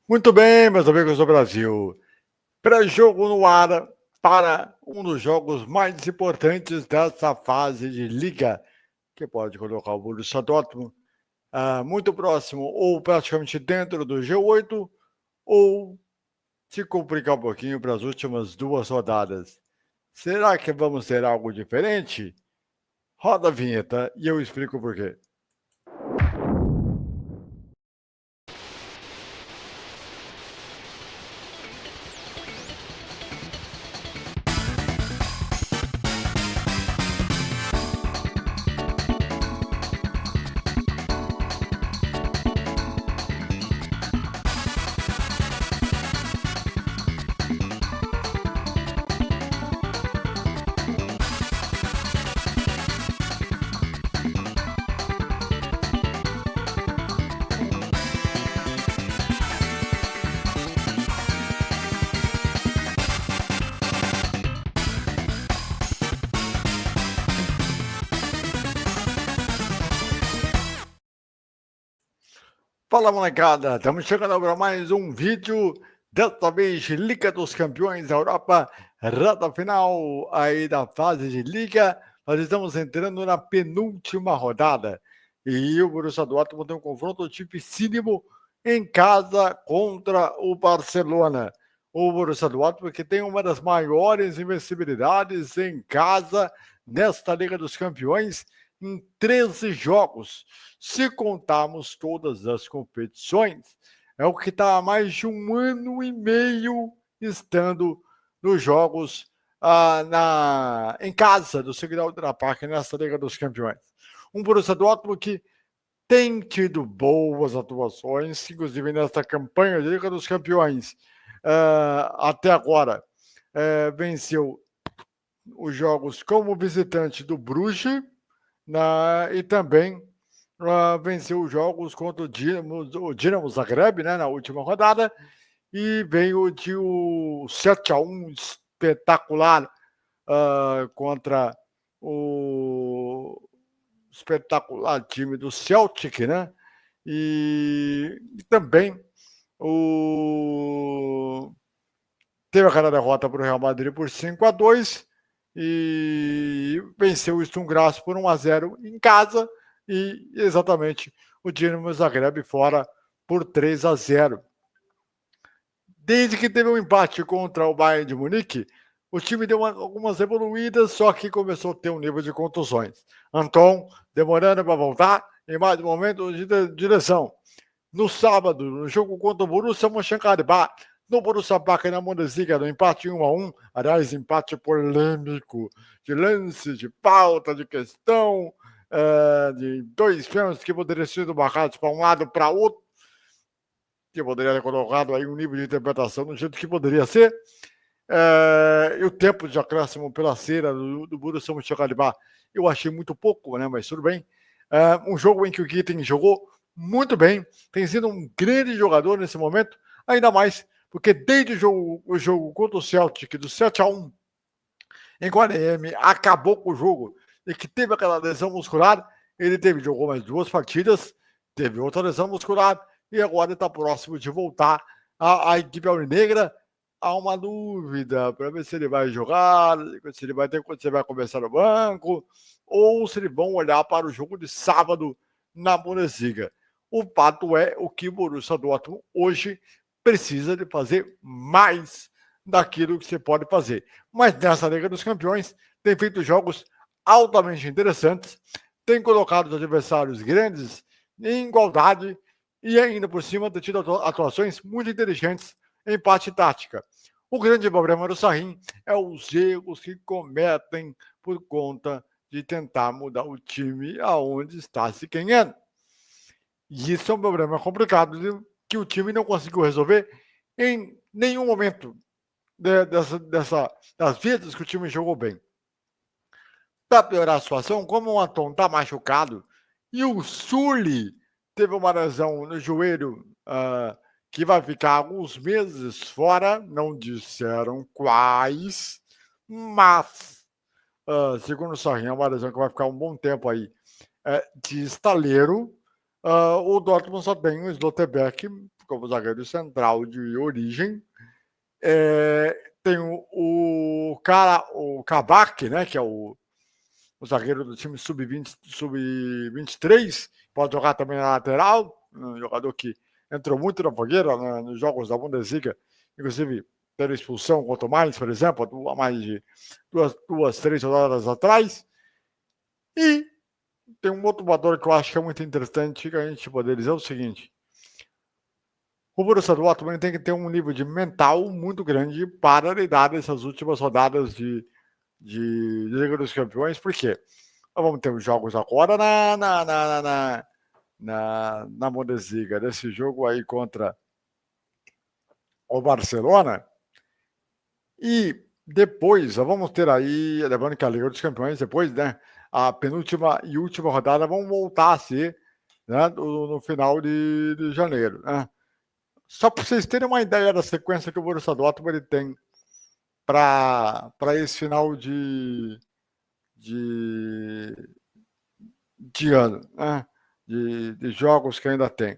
Muito bem, meus amigos do Brasil. Pré-jogo no ar para um dos jogos mais importantes dessa fase de liga, que pode colocar o Borussia Dortmund muito próximo ou praticamente dentro do G8, ou se complicar um pouquinho para as últimas duas rodadas. Será que vamos ter algo diferente? Roda a vinheta e eu explico por quê. Fala, molecada, estamos chegando para mais um vídeo, dessa vez Liga dos Campeões da Europa, reta final aí da fase de Liga. Nós estamos entrando na penúltima rodada e o Borussia Dortmund tem um confronto dificílimo em casa contra o Barcelona. O Borussia Dortmund, que tem uma das maiores invencibilidades em casa nesta Liga dos Campeões, em 13 jogos, se contarmos todas as competições. É o que está há mais de um ano e meio estando nos jogos em casa do Signal Iduna Park, nessa Liga dos Campeões. Um Borussia Dortmund que tem tido boas atuações, inclusive nesta campanha de Liga dos Campeões. Até agora, venceu os jogos como visitante do Bruges, e também venceu os jogos contra o Dinamo Zagreb, né, na última rodada, e veio de o 7-1 espetacular contra o espetacular time do Celtic, né? E também teve aquela derrota para o Real Madrid por 5-2 e venceu o Sturm Graz por 1-0 em casa e exatamente o Dinamo Zagreb fora por 3-0. Desde que teve um empate contra o Bayern de Munique, o time deu algumas evoluídas, só que começou a ter um nível de contusões. Anton demorando para voltar, em mais um momento de direção. No sábado, no jogo contra o Borussia Mönchengladbach, no Borussia Park, na Bundesliga, no empate 1-1, aliás, empate polêmico, de lance, de pauta, de questão, de dois pênaltis que poderiam ser marcados para um lado para outro, que poderia ter colocado aí um nível de interpretação do jeito que poderia ser. E o tempo de acréscimo pela cera do Borussia Mönchengladbach eu achei muito pouco, né? Mas tudo bem. Um jogo em que o Gitten jogou muito bem, tem sido um grande jogador nesse momento, ainda mais porque desde o jogo contra o Celtic do 7-1 em Guarani acabou com o jogo e que teve aquela lesão muscular, ele jogou mais 2 partidas, teve outra lesão muscular e agora está próximo de voltar à equipe alvinegra. Há uma dúvida para ver se ele vai jogar, se ele vai começar no banco, ou se eles vão olhar para o jogo de sábado na Bundesliga. O fato é o que o Borussia Dortmund hoje precisa de fazer mais daquilo que você pode fazer. Mas nessa Liga dos Campeões tem feito jogos altamente interessantes, tem colocado os adversários grandes em igualdade e ainda por cima tem tido atuações muito inteligentes em parte tática. O grande problema do Sarrin é os erros que cometem por conta de tentar mudar o time aonde está se ganhando. E isso é um problema complicado que o time não conseguiu resolver em nenhum momento das vezes que o time jogou bem. Para piorar a situação, como o Anton está machucado e o Sully teve uma lesão no joelho que vai ficar alguns meses fora, não disseram quais, mas, segundo o Sarrin, é uma lesão que vai ficar um bom tempo aí de estaleiro. O Dortmund só tem o Slotterbeck como zagueiro central de origem. Tem o Kabak, né, que é o zagueiro do time sub-20, sub-23, pode jogar também na lateral, um jogador que entrou muito na fogueira, né, nos jogos da Bundesliga, inclusive teve expulsão contra o Mainz, por exemplo, há mais de 3 horas atrás. E tem um outro jogador que eu acho que é muito interessante, que a gente poder dizer o seguinte: o Borussia Dortmund tem que ter um nível de mental muito grande para lidar nessas últimas rodadas de Liga dos Campeões, porque nós vamos ter os jogos agora na Bundesliga, desse jogo aí contra o Barcelona, e depois nós vamos ter aí, lembrando que a Liga dos Campeões, depois, né, a penúltima e última rodada vão voltar a ser, né, no final de janeiro, né? Só para vocês terem uma ideia da sequência que o Borussia Dortmund ele tem para esse final de ano, né? de jogos que ainda tem.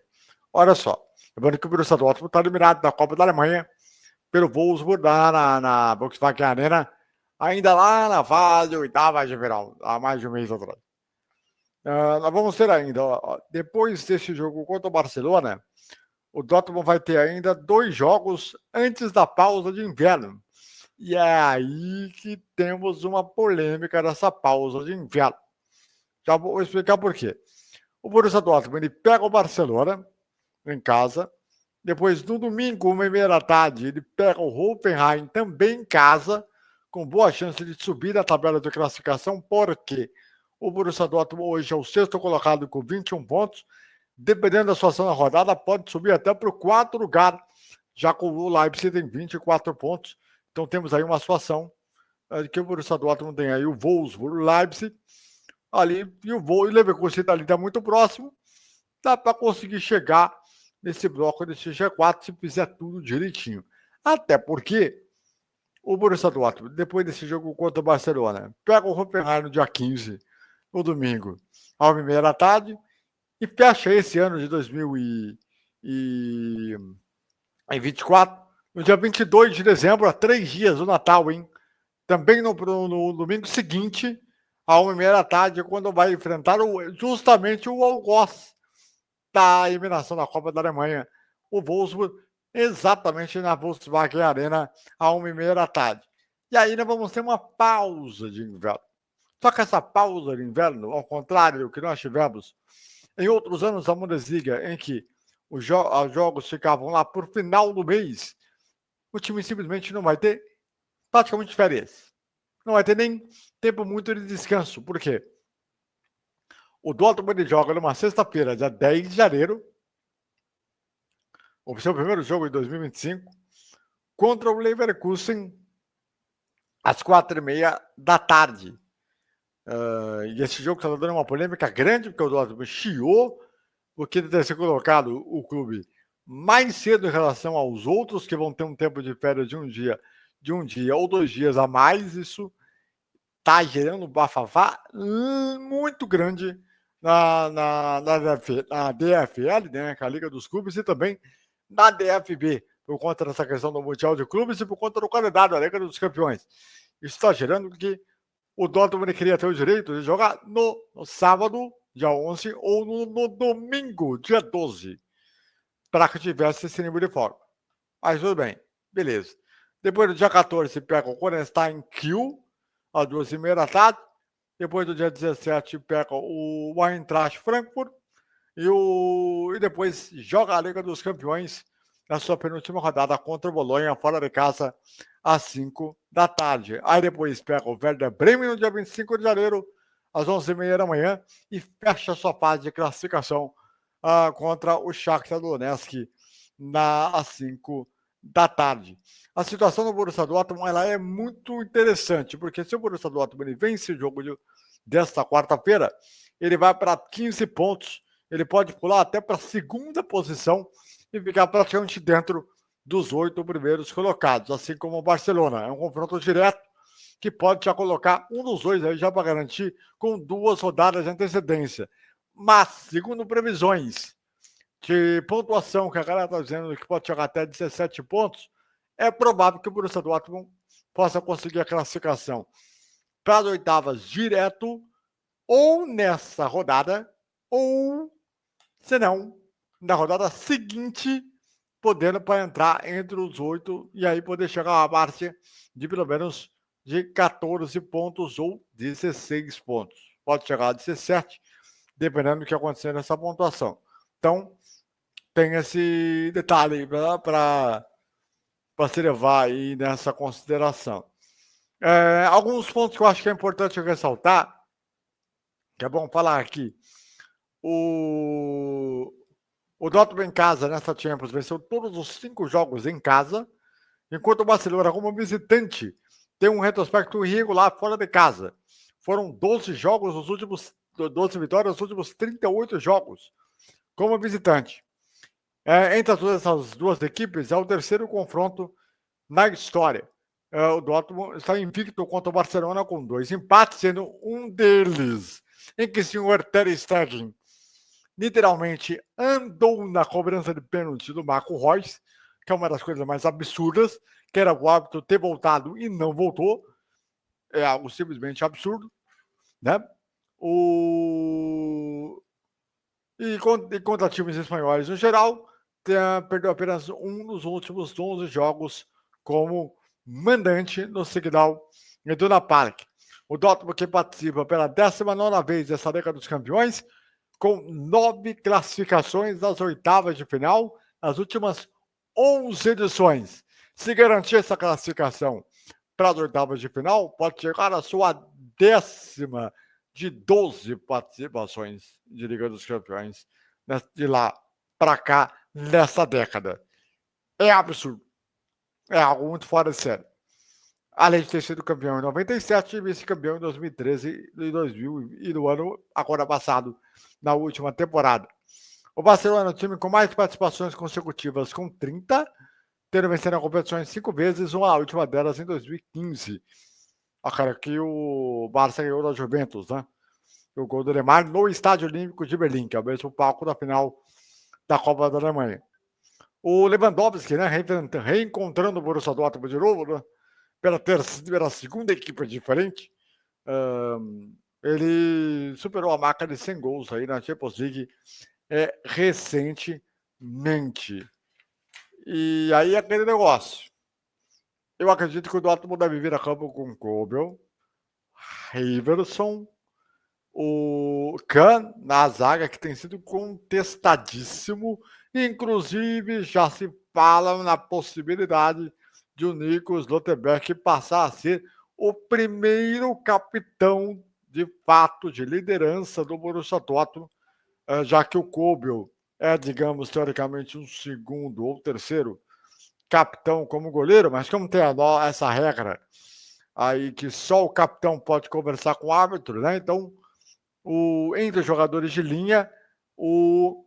Olha só, lembrando que o Borussia Dortmund está eliminado da Copa da Alemanha pelo Wolfsburg na Volkswagen Arena, ainda lá na fase oitava de final, há mais de um mês atrás. Nós vamos ter ainda, depois desse jogo contra o Barcelona, o Dortmund vai ter ainda 2 jogos antes da pausa de inverno. E é aí que temos uma polêmica dessa pausa de inverno. Já vou explicar por quê. O Borussia Dortmund ele pega o Barcelona em casa. Depois, no domingo, 1h30 da tarde, ele pega o Hoffenheim também em casa, com boa chance de subir na tabela de classificação, porque o Borussia Dortmund hoje é o 6º colocado com 21 pontos. Dependendo da situação da rodada, pode subir até para o 4º lugar, já com o Leipzig tem 24 pontos. Então temos aí uma situação que o Borussia Dortmund tem aí o Wolfsburg, o Leipzig, ali, e o Leverkusen ali está muito próximo. Dá para conseguir chegar nesse bloco desse G4 se fizer tudo direitinho. Até porque o Borussia Dortmund, depois desse jogo contra o Barcelona, pega o Hoffenheim no dia 15, no domingo, às 1h30 da tarde, e fecha esse ano de 2024, no dia 22 de dezembro, há 3 dias do Natal, hein? Também no domingo seguinte, à 1h30 da tarde, quando vai enfrentar justamente o algoz da eliminação da Copa da Alemanha, o Wolfsburg, exatamente na Volkswagen Arena, à 1h30 da tarde. E aí nós vamos ter uma pausa de inverno. Só que essa pausa de inverno, ao contrário do que nós tivemos em outros anos da Bundesliga, em que os jogos ficavam lá por final do mês, o time simplesmente não vai ter praticamente férias. Não vai ter nem tempo muito de descanso. Por quê? O Dortmund joga numa sexta-feira, dia 10 de janeiro, o seu primeiro jogo em 2025, contra o Leverkusen, às 4h30 da tarde. E esse jogo está dando uma polêmica grande, porque o Dortmund chiou, porque ele deve ser colocado o clube mais cedo em relação aos outros, que vão ter um tempo de férias de um dia ou 2 dias a mais. Isso está gerando um bafafá muito grande na DFL, né, que é a Liga dos Clubes, e também na DFB, por conta dessa questão do Mundial de Clubes e por conta do calendário da Liga dos Campeões. Isso está gerando que o Dortmund queria ter o direito de jogar no sábado, dia 11, ou no domingo, dia 12, para que tivesse esse nível de forma. Mas tudo bem, beleza. Depois do dia 14, pega o Hohenstein Kiel, às 2h30 da tarde. Depois do dia 17, pega o Eintracht Frankfurt. E depois joga a Liga dos Campeões na sua penúltima rodada contra o Bolonha, fora de casa, às 5 da tarde. Aí depois pega o Werder Bremen no dia 25 de janeiro, às 11h30 da manhã, e fecha sua fase de classificação contra o Shakhtar Donetsk às 5 da tarde. A situação do Borussia Dortmund ela é muito interessante, porque se o Borussia Dortmund vence o jogo desta quarta-feira, ele vai para 15 pontos, ele pode pular até para a 2ª posição e ficar praticamente dentro dos 8 primeiros colocados, assim como o Barcelona. É um confronto direto que pode já colocar um dos dois aí já para garantir com 2 rodadas de antecedência. Mas, segundo previsões, de pontuação que a galera está dizendo que pode chegar até 17 pontos, é provável que o Borussia Dortmund possa conseguir a classificação para as oitavas direto, ou nessa rodada, ou, se não, na rodada seguinte, podendo para entrar entre os 8 e aí poder chegar a marcha de pelo menos de 14 pontos ou 16 pontos. Pode chegar a 17, dependendo do que acontecer nessa pontuação. Então, tem esse detalhe para se levar aí nessa consideração. Alguns pontos que eu acho que é importante ressaltar, que é bom falar aqui. O Dortmund em casa, nessa Champions, venceu todos os 5 jogos em casa, enquanto o Barcelona, como visitante, tem um retrospecto irregular fora de casa. Foram 12 jogos nos últimos 12 vitórias nos últimos 38 jogos como visitante. Entre essas duas equipes, é o terceiro confronto na história. O Dortmund está invicto contra o Barcelona com 2 empates, sendo um deles em que o senhor Ter Stegen literalmente andou na cobrança de pênalti do Marco Reus, que é uma das coisas mais absurdas, que era o árbitro ter voltado e não voltou. É algo simplesmente absurdo, né? E contra times espanhóis no geral, perdeu apenas um dos últimos 11 jogos como mandante no Signal Iduna Park. O Dortmund, que participa pela 19ª vez dessa Liga dos Campeões, com 9 classificações nas oitavas de final, nas últimas 11 edições. Se garantir essa classificação para as oitavas de final, pode chegar à sua 10ª de 12 participações de Liga dos Campeões de lá para cá nessa década. É absurdo. É algo muito fora de série. Além de ter sido campeão em 97 e vice-campeão em 2013 e 2000 e no ano agora passado, na última temporada. O Barcelona é o time com mais participações consecutivas, com 30, tendo vencido a competição 5 vezes, uma última delas em 2015. Cara, que o Barça ganhou da Juventus, né? O gol do Neymar no Estádio Olímpico de Berlim, que é o mesmo palco da final da Copa da Alemanha. O Lewandowski, né, reencontrando o Borussia Dortmund de novo, né, pela segunda equipe diferente, ele superou a marca de 100 gols aí na Champions League recentemente. E aí aquele negócio. Eu acredito que o Dortmund deve vir a campo com Kobel, Riverson, o Kahn na zaga, que tem sido contestadíssimo. Inclusive, já se fala na possibilidade de o Nico Slotterbeck passar a ser o primeiro capitão de fato de liderança do Borussia Dortmund, já que o Kobel é, digamos, teoricamente um segundo ou terceiro capitão como goleiro, mas como tem essa regra aí que só o capitão pode conversar com o árbitro, né? Então, entre os jogadores de linha, o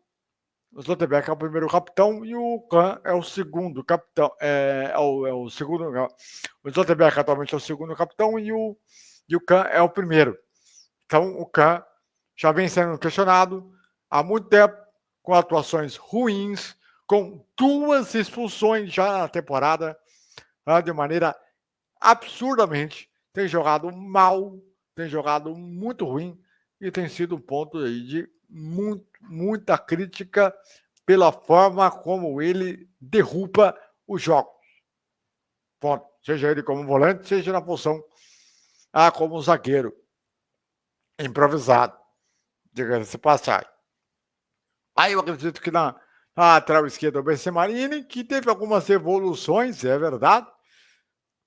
Slotterbeck é o primeiro capitão e o Kahn é o segundo capitão. O segundo. O Slotterbeck atualmente é o segundo capitão e o Kahn é o primeiro. Então, o Kahn já vem sendo questionado há muito tempo, com atuações ruins, com 2 expulsões já na temporada, de maneira absurdamente. Tem jogado mal, tem jogado muito ruim e tem sido um ponto aí de muita crítica pela forma como ele derruba o jogo. Ponto. Seja ele como volante, seja na função como zagueiro improvisado, diga-se passagem. Aí eu acredito que na lateral esquerda o Bensemanini, que teve algumas evoluções, é verdade.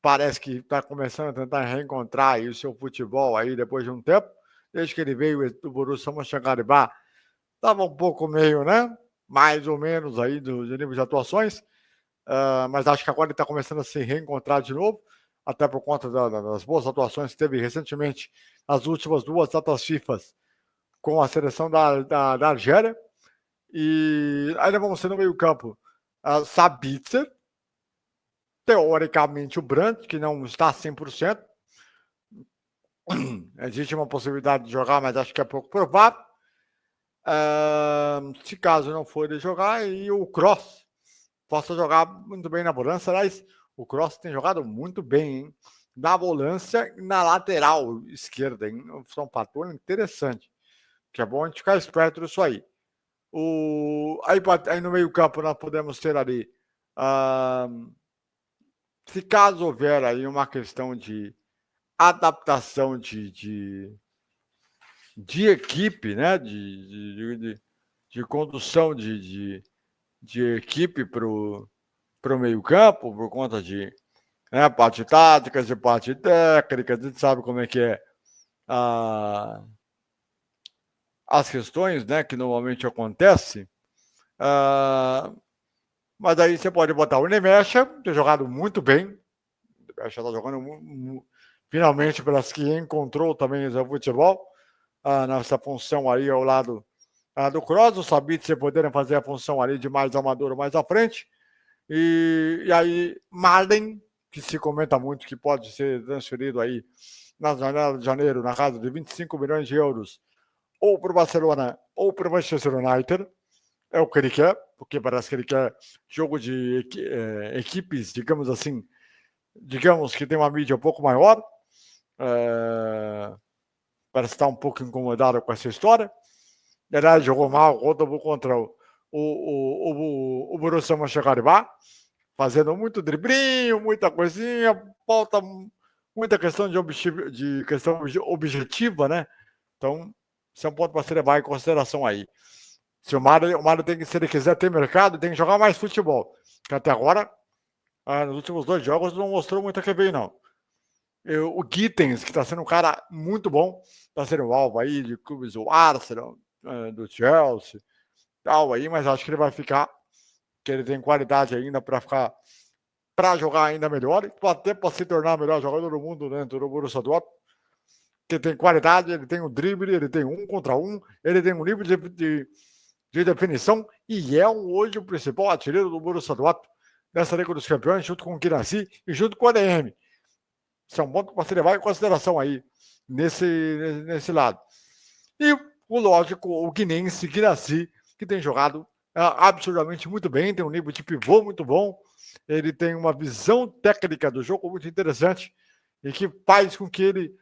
Parece que está começando a tentar reencontrar aí o seu futebol aí depois de um tempo. Desde que ele veio do Borussia Mönchengladbach, estava um pouco meio, né? Mais ou menos aí do nível de atuações. Mas acho que agora ele está começando a se reencontrar de novo, até por conta das boas atuações que teve recentemente nas últimas 2 datas FIFA com a seleção da Argélia. E ainda vamos ser no meio-campo Sabitzer, teoricamente o Brandt, que não está 100%. Existe uma possibilidade de jogar, mas acho que é pouco provável. Se caso não for ele jogar, e o Cross possa jogar muito bem na volância. Aliás, o Cross tem jogado muito bem, hein? Na volância e na lateral esquerda, hein? Isso é um fator interessante, que é bom a gente ficar esperto disso aí. Aí no meio campo nós podemos ter ali, se caso houver aí uma questão de adaptação de equipe, né? De condução de equipe para o meio campo, por conta de parte tática, de parte técnica, a gente sabe como é que é as questões, né, que normalmente acontecem. Mas aí você pode botar o Nemecha, tem jogado muito bem. O Nemecha está jogando finalmente, pelas que encontrou também o futebol, nessa função aí ao lado do Kroos. O Sabitzer poderem fazer a função ali de mais amador mais à frente. E aí, Marden, que se comenta muito que pode ser transferido aí na janela de janeiro, na casa de 25 milhões de euros, ou para o Barcelona ou para o Manchester United. É o que ele quer, porque parece que ele quer jogo de equipes, digamos assim, que tem uma mídia um pouco maior. Parece estar um pouco incomodado com essa história. Ele jogou mal contra o Borussia Mönchengladbach, fazendo muito driblinho, muita coisinha, falta muita questão de questão objetiva, né? Então, isso é um ponto para se levar em consideração aí. Se o Mário tem que, se ele quiser ter mercado, tem que jogar mais futebol. Que até agora, nos últimos 2 jogos, não mostrou muito a que veio, não. O Gittens, que está sendo um cara muito bom, está sendo o alvo aí de clubes do Arsenal, do Chelsea, tal aí, mas acho que ele vai ficar, que ele tem qualidade ainda para jogar ainda melhor, e até para se tornar o melhor jogador do mundo dentro do Borussia Dortmund, que tem qualidade, ele tem o drible, ele tem 1 contra 1, ele tem um nível de definição, e é hoje o principal artilheiro do Borussia Dortmund nessa Liga dos Campeões, junto com o Guirassy e junto com o ADM. Isso é um ponto para se levar em consideração aí, nesse lado. E, lógico, o guinense Guirassy, que tem jogado absurdamente muito bem, tem um nível de pivô muito bom, ele tem uma visão técnica do jogo muito interessante, e que faz com que ele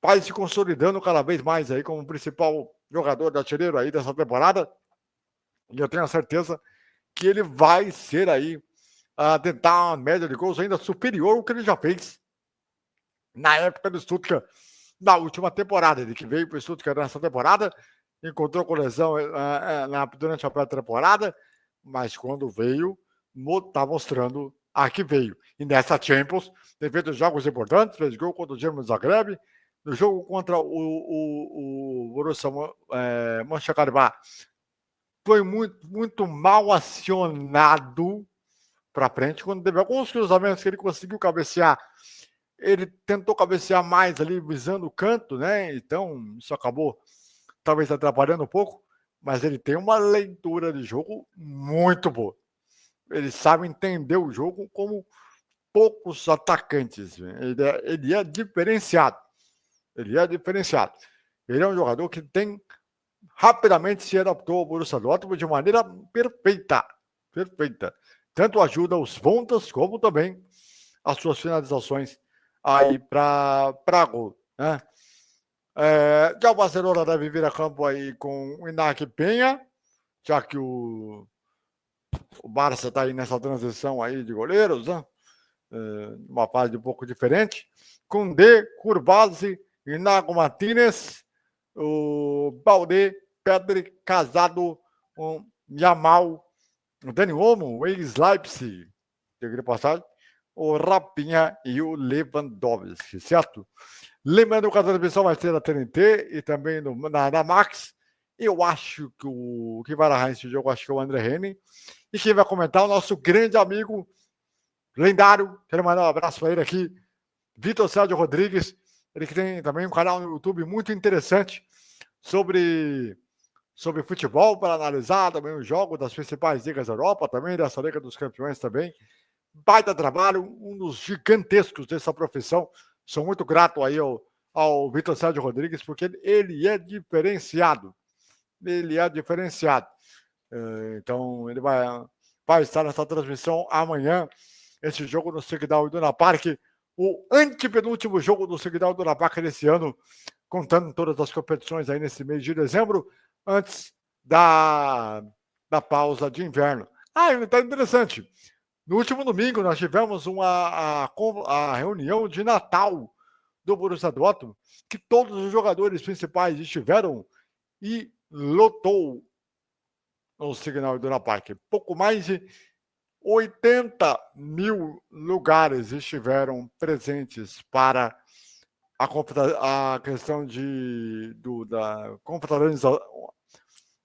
vai se consolidando cada vez mais aí como o principal jogador de artilheiro aí dessa temporada. E eu tenho a certeza que ele vai ser aí tentar uma média de gols ainda superior ao que ele já fez na época do Stuttgart, na última temporada. Ele que veio para o Stuttgart nessa temporada, encontrou com lesão durante a pré-temporada, mas quando veio, está mostrando a que veio. E nessa Champions, tem feito jogos importantes, fez gol contra o Dinamo Zagreb, no jogo contra o Borussia Mönchengladbach, foi muito mal acionado para frente, quando teve alguns cruzamentos que ele conseguiu cabecear. Ele tentou cabecear mais ali, visando o canto, né? Então, isso acabou talvez atrapalhando um pouco, mas ele tem uma leitura de jogo muito boa. Ele sabe entender o jogo como poucos atacantes. Ele é diferenciado. Ele é diferenciado. Ele é um jogador que tem rapidamente se adaptou ao Borussia Dortmund de maneira perfeita. Perfeita. Tanto ajuda os pontas, como também as suas finalizações aí para gol, né? Já o Barcelona deve vir a campo aí com o Iñaki Penha, já que o Barça está aí nessa transição aí de goleiros, né? Uma fase um pouco diferente. Koundé, Curbasi, Inago Martínez, o Baldé, Pedri, Casado, o Yamal, o Dani Olmo, o ex-Leipzig, de passagem, o Rapinha e o Lewandowski, certo? Lembrando que a transmissão vai ser na TNT e também na Max. Eu acho que o que vai narrar esse jogo, acho que é o André Henning. E quem vai comentar é o nosso grande amigo, lendário, quero mandar um abraço para ele aqui, Vitor Sérgio Rodrigues, ele que tem também um canal no YouTube muito interessante sobre futebol, para analisar também os jogos das principais ligas da Europa, também dessa Liga dos Campeões também. Baita trabalho, um dos gigantescos dessa profissão. Sou muito grato aí ao Vitor Sérgio Rodrigues, porque ele é diferenciado. ele é diferenciado. Então, ele vai estar nessa transmissão amanhã, esse jogo no Sigdal Iduna Park, o antepenúltimo jogo do Sigdal Iduna Park desse ano, contando todas as competições aí nesse mês de dezembro, antes da pausa de inverno. Tá interessante. No último domingo, nós tivemos a reunião de Natal do Borussia Dortmund, que todos os jogadores principais estiveram e lotou no Signal Iduna Park. Pouco mais de 80 mil lugares estiveram presentes para a questão da confraternização.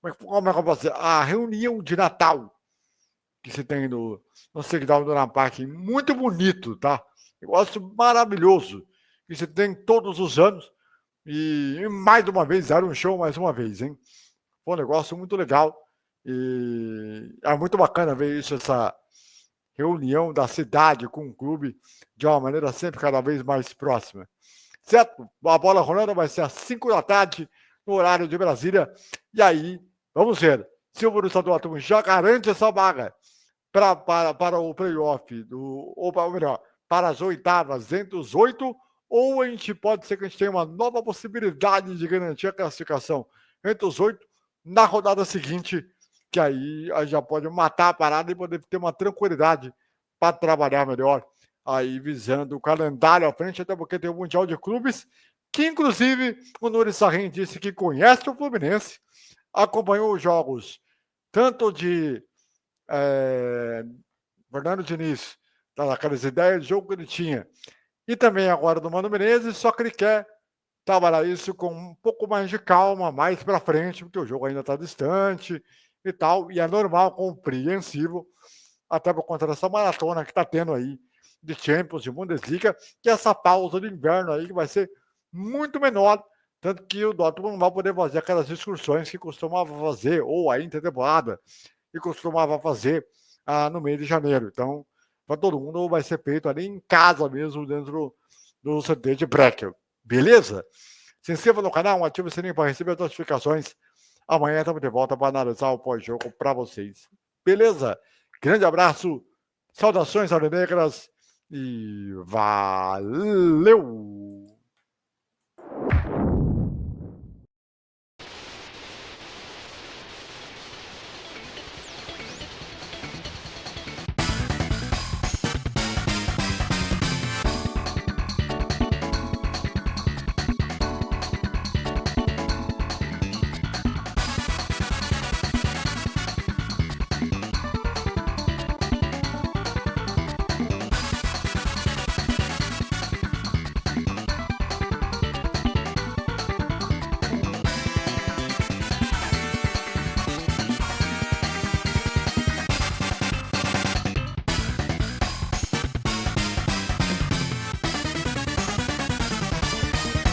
Como é que eu posso dizer? A reunião de Natal que se tem no Signal Iduna Park. Muito bonito, tá? Negócio maravilhoso que se tem todos os anos. E mais uma vez, era um show mais uma vez, hein? Foi um negócio muito legal. E é muito bacana ver isso, essa reunião da cidade com o clube de uma maneira sempre cada vez mais próxima. Certo? A bola rolando vai ser às 5 da tarde, no horário de Brasília. E aí, vamos ver se o Borussia Dortmund já garante essa vaga para o playoff, ou melhor, para as oitavas entre os 8, ou a gente pode ser que a gente tenha uma nova possibilidade de garantir a classificação entre os 8 na rodada seguinte, que aí a gente já pode matar a parada e poder ter uma tranquilidade para trabalhar melhor, aí visando o calendário à frente, até porque tem o Mundial de Clubes, que inclusive o Nuri Sahin disse que conhece o Fluminense, acompanhou os jogos tanto de Fernando Diniz, aquelas ideias de jogo que ele tinha, e também agora do Mano Menezes, só que ele quer trabalhar isso com um pouco mais de calma, mais para frente, porque o jogo ainda está distante e tal, e é normal, compreensível, até por conta dessa maratona que está tendo aí de Champions, de Bundesliga, que é essa pausa de inverno aí que vai ser muito menor, tanto que o Dortmund não vai poder fazer aquelas excursões que costumava fazer, ou a intertemporada, que costumava fazer no mês de janeiro. Então, para todo mundo vai ser feito ali em casa mesmo, dentro do CT de Breckel. Beleza? Se inscreva no canal, ative o sininho para receber as notificações. Amanhã estamos de volta para analisar o pós-jogo para vocês. Beleza? Grande abraço, saudações alvinegras e valeu!